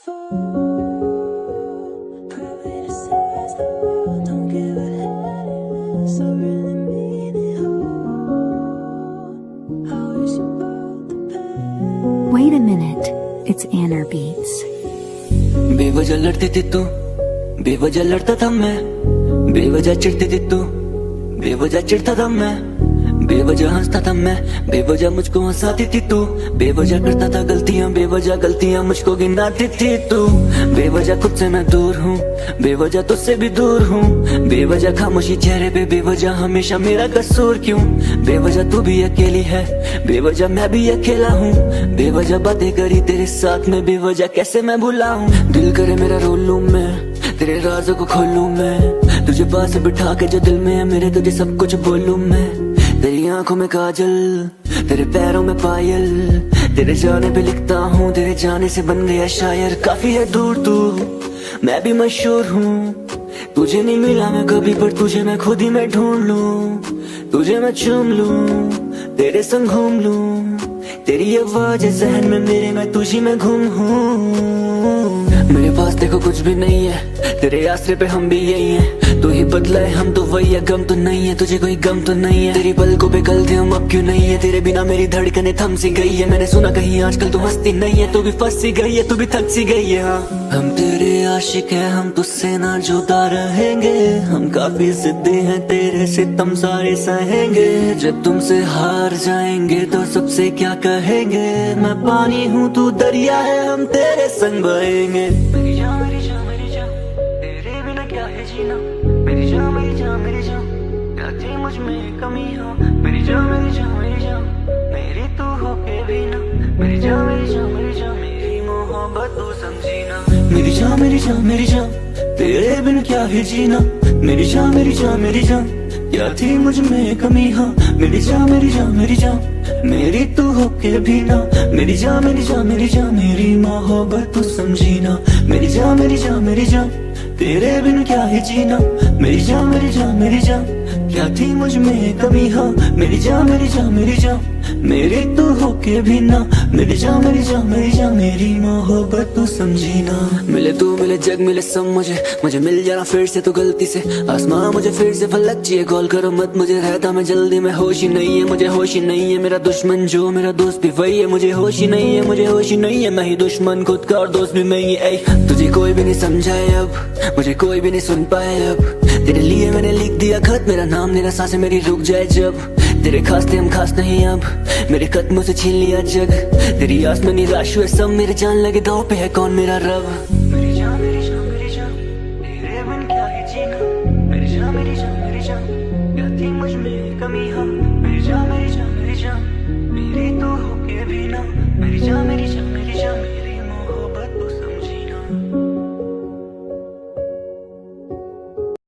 Wait a minute, it's Anner Beats. बेवजह लड़ती थी तू, बेवजह लड़ता था मैं, बेवजह चिढ़ती थी तू, बेवजह चिढ़ता था मैं, बेवजह हंसता था मैं, बेवजह मुझको हंसाती थी तू, बेवजह करता था गलतियां, बेवजह गलतियां मुझको गिनाती थी तू, बेवजह खुद से मैं दूर हूँ, बेवजह तुझसे भी दूर हूँ, बेवजह खामोशी चेहरे पे, बेवजह हमेशा मेरा कसूर क्यों, बेवजह तू भी अकेली है, बेवजह मैं भी अकेला हूँ, बेवजह बातें करी तेरे साथ में, बेवजह कैसे मैं भूला हूँ, दिल करे मेरा रो लूं मैं, तेरे राजों को खोलूं मैं, तुझे पास बिठा के जो दिल में है मेरे तुझे सब कुछ बोलूं मैं, तेरी आंखों में काजल, तेरे पैरों में पायल, तेरे जाने पे लिखता हूँ, तेरे जाने से बन गया शायर, काफी है दूर तू, मैं भी मशहूर हूँ, तुझे नहीं मिला मैं कभी पर तुझे मैं खुद ही मैं ढूंढ लूं, तुझे मैं चूम लूं, तेरे संग घूम लूं, तेरी आवाज है जहन में मेरे, मैं तुझी में गुम हूँ, मेरे पास देखो कुछ भी नहीं है, तेरे आसरे पे हम भी यही हैं, तू ही बदला है हम तो वही है, गम तो नहीं है तुझे कोई गम तो नहीं है, तेरी पलकों पे कल थे हम अब क्यों नहीं है, तेरे बिना मेरी धड़कनें थम सी गई है, मैंने सुना कहीं आजकल तू हंसती नहीं है, तू भी फंस सी गई है, तू भी थक सी गई है, हाँ हम तेरे आशिक हैं, हम तुझसे ना जुदा रहेंगे, हम काफी जिद्दी हैं, तेरे सितम सारे सहेंगे, जब तुमसे हार जाएंगे तो सबसे क्या कहेंगे, मैं पानी हूँ तू दरिया है, हम तेरे संग बहेंगे, मेरी जान मेरी जान मेरी जान, तेरे बिना क्या है जीना, मेरी जान मेरी जान मेरी जान, क्या थी मुझ में कमी हो, मेरी जान मेरी जान मेरी जान, मेरी तू हो के भी ना, मेरी जान मेरी जान मेरी जान, मेरी मोहब्बत तू समझी ना, मेरी जान मेरी जान मेरी जान, तेरे बिन क्या है जीना, मेरी जान मेरी जान मेरी जान, क्या थी मुझ में कमी हाँ, मेरी जान मेरी जान मेरी जान, मेरी तू होके भी ना, मेरी जान मेरी जान मेरी जान, मेरी मोहब्बत तू समझी ना, मेरी जान मेरी जान मेरी जान, तेरे बिन क्या है जीना, मेरी जान मेरी जान मेरी जान, क्या थी मुझ में कमी हाँ, मेरी जान मेरी जान मेरी जान, मेरी तू होके भी ना, मेरी जान मेरी जान मेरी जान, मेरी मोहब्बत तू समझी ना, मिले तू मिले जग मिले सब मुझे मिल जाना फिर से तो गलती से, आसमां मुझे फिर से फलक चाहिए, कॉल करो मत मुझे रहता मैं जल्दी में, होश ही नहीं है मुझे होश ही नहीं है, मेरा दुश्मन जो मेरा दोस्त भी वही है, मुझे होश ही नहीं है मुझे होश ही नहीं है, मैं ही दुश्मन खुद का और दोस्त भी मैं ही, तुझे कोई भी नहीं समझाए अब, मुझे कोई भी नहीं सुन पाए अब, तेरे लिए मैंने लिख दिया खत, मेरा नाम मेरा सांसें मेरी रुक जाए जब, तेरे खास थे हम खास नहीं अब, मेरे कदमों से छीन लिया जग, तेरी आस में निराश हुए सब, मेरे जान लगे दांव पे है कौन मेरा रब, मेरी जान